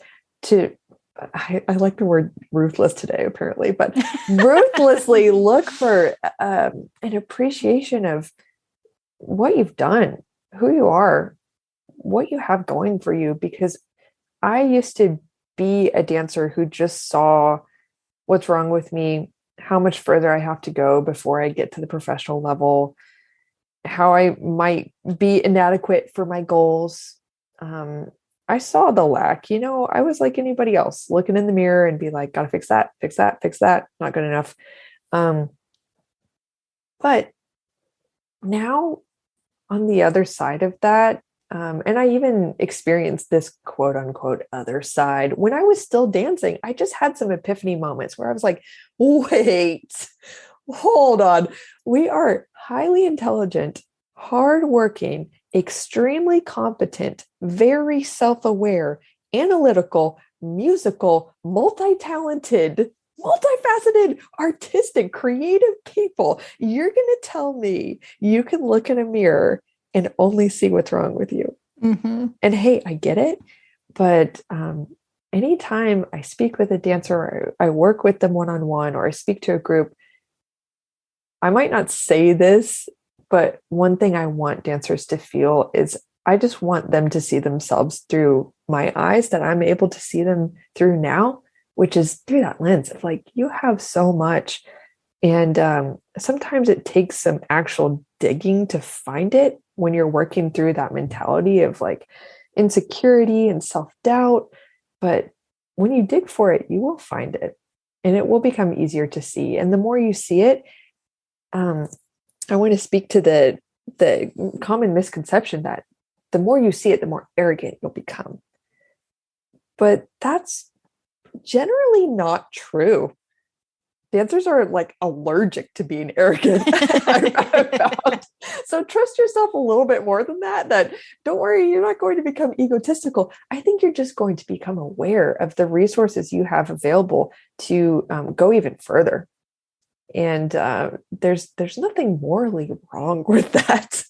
I like the word ruthless today, apparently, but ruthlessly look for an appreciation of what you've done, who you are, what you have going for you. Because I used to be a dancer who just saw what's wrong with me, how much further I have to go before I get to the professional level, how I might be inadequate for my goals. I saw the lack, I was like anybody else, looking in the mirror and be like, gotta fix that, not good enough. But now, on the other side of that, and I even experienced this quote unquote other side when I was still dancing. I just had some epiphany moments where I was like, wait, hold on. We are highly intelligent, hardworking, extremely competent, very self-aware, analytical, musical, multi-talented, multifaceted, artistic, creative people. You're going to tell me you can look in a mirror and only see what's wrong with you. Mm-hmm. And hey, I get it. But anytime I speak with a dancer, or I work with them one-on-one, or I speak to a group, I might not say this, but one thing I want dancers to feel is I just want them to see themselves through my eyes that I'm able to see them through now, which is through that lens of like, you have so much. And sometimes it takes some actual digging to find it when you're working through that mentality of like insecurity and self-doubt. But when you dig for it, you will find it, and it will become easier to see. And the more you see it, I want to speak to the common misconception that the more you see it, the more arrogant you'll become. But that's generally not true. Dancers are like allergic to being arrogant. So trust yourself a little bit more than that don't worry, you're not going to become egotistical. I think you're just going to become aware of the resources you have available to go even further. And there's nothing morally wrong with that.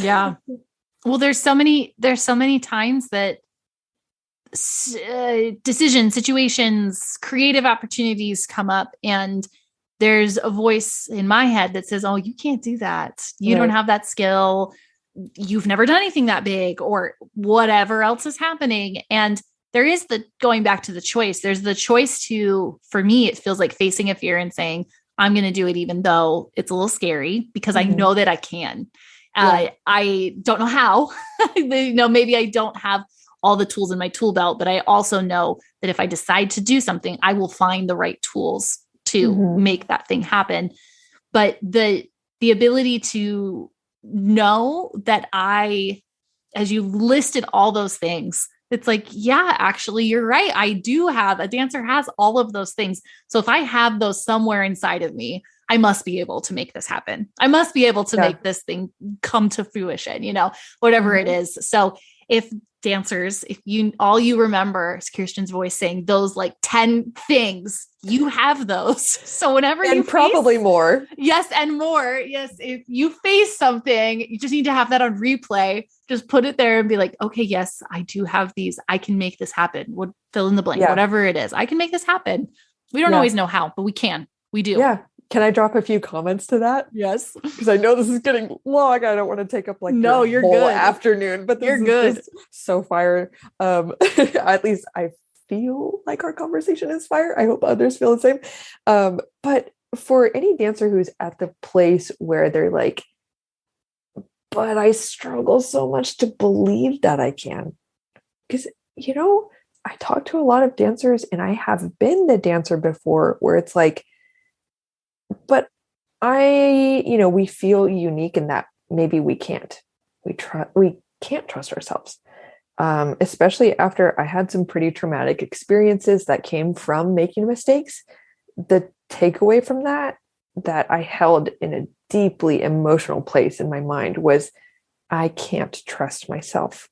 Yeah. Well, there's so many times that decisions, situations, creative opportunities come up, and there's a voice in my head that says, oh, you can't do that. You don't have that skill. You've never done anything that big, or whatever else is happening. And there is going back to the choice. There's the choice for me, it feels like facing a fear and saying, I'm going to do it, even though it's a little scary, because I know that I can. I don't know how, maybe I don't have all the tools in my tool belt, but I also know that if I decide to do something, I will find the right tools to make that thing happen. But the ability to know that as you listed all those things, it's like, yeah, actually, you're right. A dancer has all of those things. So if I have those somewhere inside of me, I must be able to make this happen. I must be able to make this thing come to fruition, whatever it is. So if dancers, if all you remember is Kirsten's voice saying those like 10 things, you have those. So whenever and probably more. Yes. And more. Yes. If you face something, you just need to have that on replay. Just put it there and be like, okay, yes, I do have these. I can make this happen. Would fill in the blank, whatever it is. I can make this happen. We don't always know how, but we can. We do. Yeah. Can I drop a few comments to that? Yes. Because I know this is getting long. I don't want to take up like you're whole good afternoon, but this is just so fire. At least I feel like our conversation is fire. I hope others feel the same. But for any dancer who's at the place where they're like, but I struggle so much to believe that I can. Because, I talk to a lot of dancers and I have been the dancer before where it's like, but we feel unique in that maybe we can't. We can't trust ourselves. Especially after I had some pretty traumatic experiences that came from making mistakes. The takeaway from that I held in a deeply emotional place in my mind was I can't trust myself.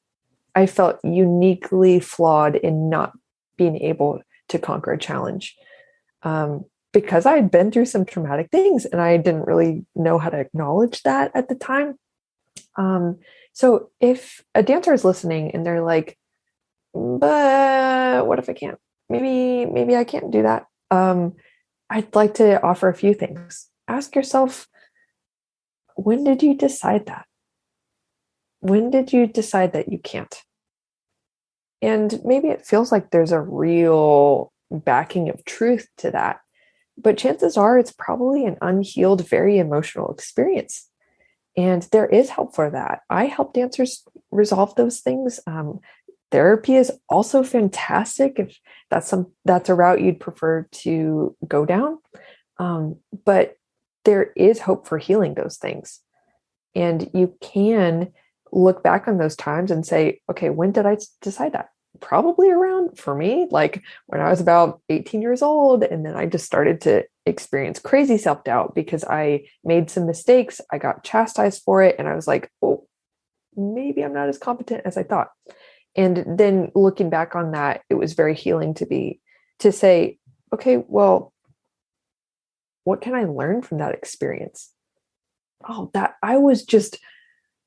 I felt uniquely flawed in not being able to conquer a challenge because I had been through some traumatic things and I didn't really know how to acknowledge that at the time. So if a dancer is listening and they're like, but what if I can't? Maybe I can't do that. I'd like to offer a few things. Ask yourself, when did you decide that? When did you decide that you can't? And maybe it feels like there's a real backing of truth to that. But chances are it's probably an unhealed, very emotional experience. And there is help for that. I help dancers resolve those things. Therapy is also fantastic if that's a route you'd prefer to go down. But there is hope for healing those things. And you can look back on those times and say, okay, when did I decide that? Probably around, for me, like when I was about 18 years old. And then I just started to experience crazy self-doubt because I made some mistakes. I got chastised for it. And I was like, oh, maybe I'm not as competent as I thought. And then looking back on that, it was very healing to say, okay, well, what can I learn from that experience? Oh, that I was just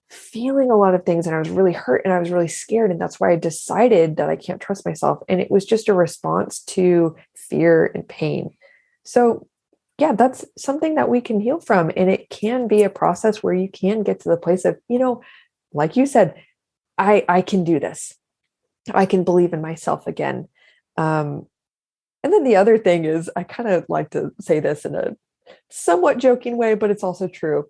feeling a lot of things and I was really hurt and I was really scared. And that's why I decided that I can't trust myself. And it was just a response to fear and pain. So yeah, that's something that we can heal from. And it can be a process where you can get to the place of, like you said, I can do this. I can believe in myself again. And then the other thing is, I kind of like to say this in a somewhat joking way, but it's also true.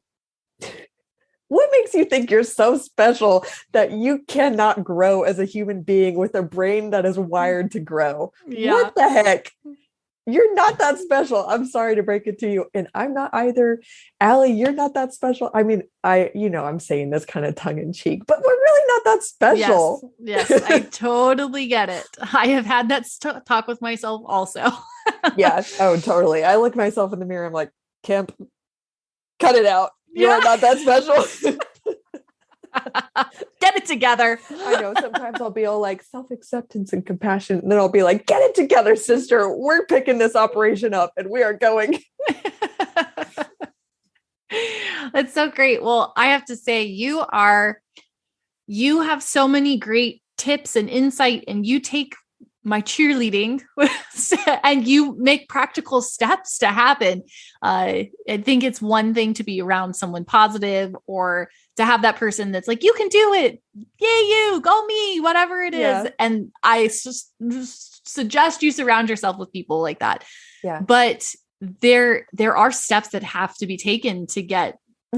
What makes you think you're so special that you cannot grow as a human being with a brain that is wired to grow? Yeah. What the heck? You're not that special. I'm sorry to break it to you. And I'm not either. Allie, you're not that special. I mean, I'm saying this kind of tongue in cheek, but we're really not that special. Yes, I totally get it. I have had that talk with myself also. Yeah. Oh, totally. I look myself in the mirror. I'm like, Kemp, cut it out. You are not that special. Get it together. I know. Sometimes I'll be all like self-acceptance and compassion. And then I'll be like, get it together, sister. We're picking this operation up and we are going. That's so great. Well, I have to say you have so many great tips and insight, and you take my cheerleading and you make practical steps to happen. I think it's one thing to be around someone positive or to have that person that's like, you can do it. Yay, you, go me, whatever it is. And I just suggest you surround yourself with people like that. Yeah. But there are steps that have to be taken to get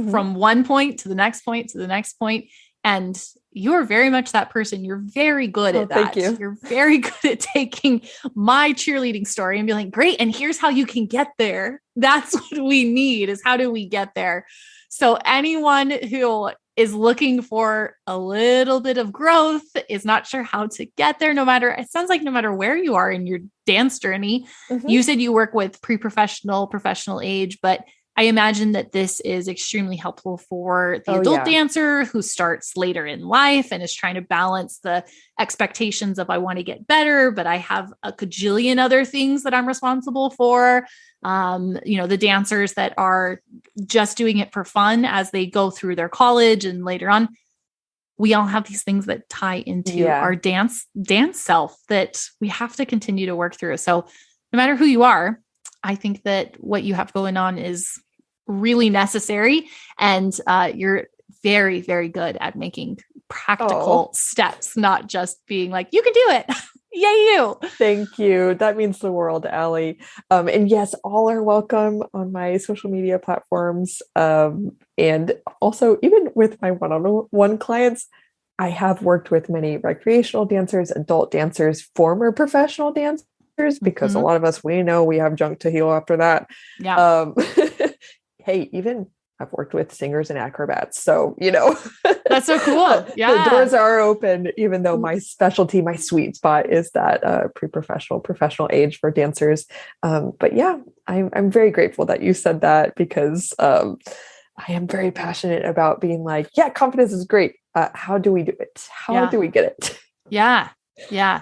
from one point to the next point to the next point. And you're very much that person. You're very good at that. Thank you. You're very good at taking my cheerleading story and be like, great. And here's how you can get there. That's what we need, is how do we get there? So anyone who is looking for a little bit of growth, is not sure how to get there, it sounds like no matter where you are in your dance journey, you said you work with pre-professional, professional age, but I imagine that this is extremely helpful for the adult dancer who starts later in life and is trying to balance the expectations of I want to get better, but I have a cajillion other things that I'm responsible for. The dancers that are just doing it for fun as they go through their college and later on. We all have these things that tie into our dance self that we have to continue to work through. So no matter who you are, I think that what you have going on is really necessary. And you're very, very good at making practical steps, not just being like, you can do it. Yay, you. Thank you. That means the world, Allie. And yes, all are welcome on my social media platforms. And also, even with my one-on-one clients, I have worked with many recreational dancers, adult dancers, former professional dancers, because a lot of us, we know we have junk to heal after that. Yeah. Hey, even I've worked with singers and acrobats. So, that's so cool. Yeah. The doors are open, even though my specialty, my sweet spot is that pre-professional, professional age for dancers. But yeah, I'm very grateful that you said that because I am very passionate about being like, yeah, confidence is great. How do we do it? How do we get it? Yeah. Yeah.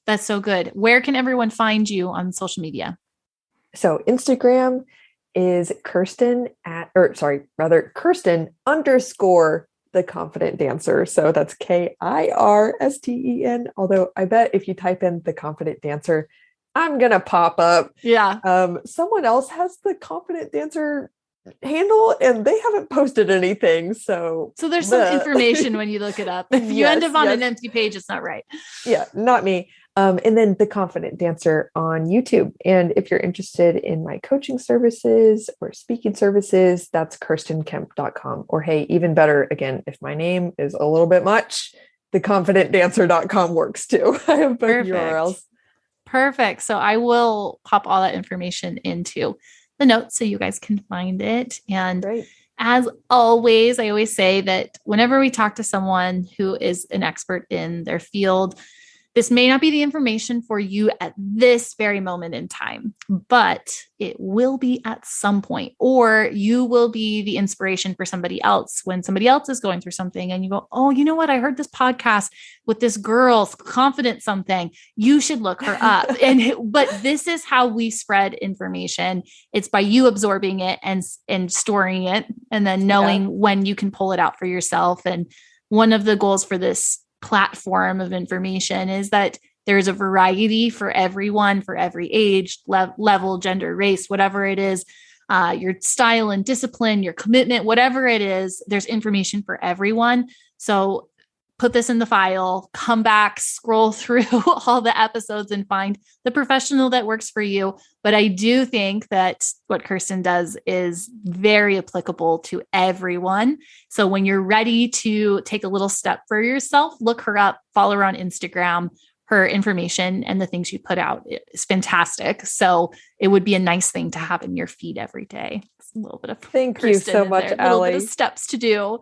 That's so good. Where can everyone find you on social media? So Instagram is Kirsten _ the confident dancer. So that's KIRSTEN. Although I bet if you type in the confident dancer, I'm going to pop up. Yeah. Someone else has the confident dancer handle and they haven't posted anything. So there's some information when you look it up. If you end up on an empty page, it's not right. Yeah, not me. And then The Confident Dancer on YouTube. And if you're interested in my coaching services or speaking services, that's kirstenkemp.com. Or hey, even better, again, if my name is a little bit much, theconfidentdancer.com works too. I have both URLs. Perfect. So I will pop all that information into the notes so you guys can find it. And as always, I always say that whenever we talk to someone who is an expert in their field, this may not be the information for you at this very moment in time, but it will be at some point, or you will be the inspiration for somebody else when somebody else is going through something and you go, oh, you know what? I heard this podcast with this girl, confident something. You should look her up. But this is how we spread information. It's by you absorbing it and storing it and then knowing when you can pull it out for yourself. And one of the goals for this platform of information is that there's a variety for everyone, for every age, level, gender, race, whatever it is, your style and discipline, your commitment, whatever it is, there's information for everyone. So put this in the file, come back, scroll through all the episodes and find the professional that works for you. But I do think that what Kirsten does is very applicable to everyone. So when you're ready to take a little step for yourself, look her up, follow her on Instagram. Her information and the things you put out is fantastic. So it would be a nice thing to have in your feed every day. It's a little bit of thank you so much, Allie. A little bit of steps to do.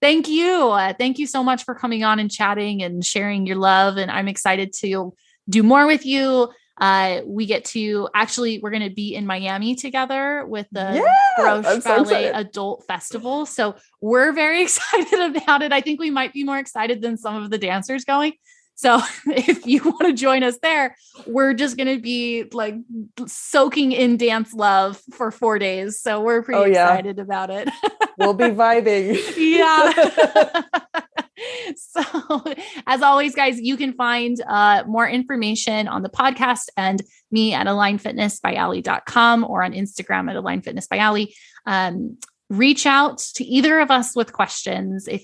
Thank you. Thank you so much for coming on and chatting and sharing your love. And I'm excited to do more with you. We're going to be in Miami together with the Broche Ballet Adult Festival. So we're very excited about it. I think we might be more excited than some of the dancers going. So if you want to join us there, we're just going to be like soaking in dance love for 4 days. So we're pretty excited about it. We'll be vibing. Yeah. So as always, guys, you can find more information on the podcast and me at alignfitnessbyally.com or on Instagram at alignfitnessbyally. Reach out to either of us with questions. If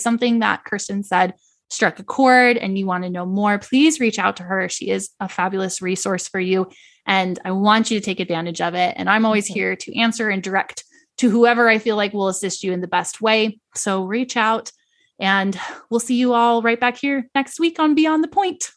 something that Kirsten said struck a chord and you want to know more, please reach out to her. She is a fabulous resource for you. And I want you to take advantage of it. And I'm always here to answer and direct to whoever I feel like will assist you in the best way. So reach out and we'll see you all right back here next week on Beyond the Point.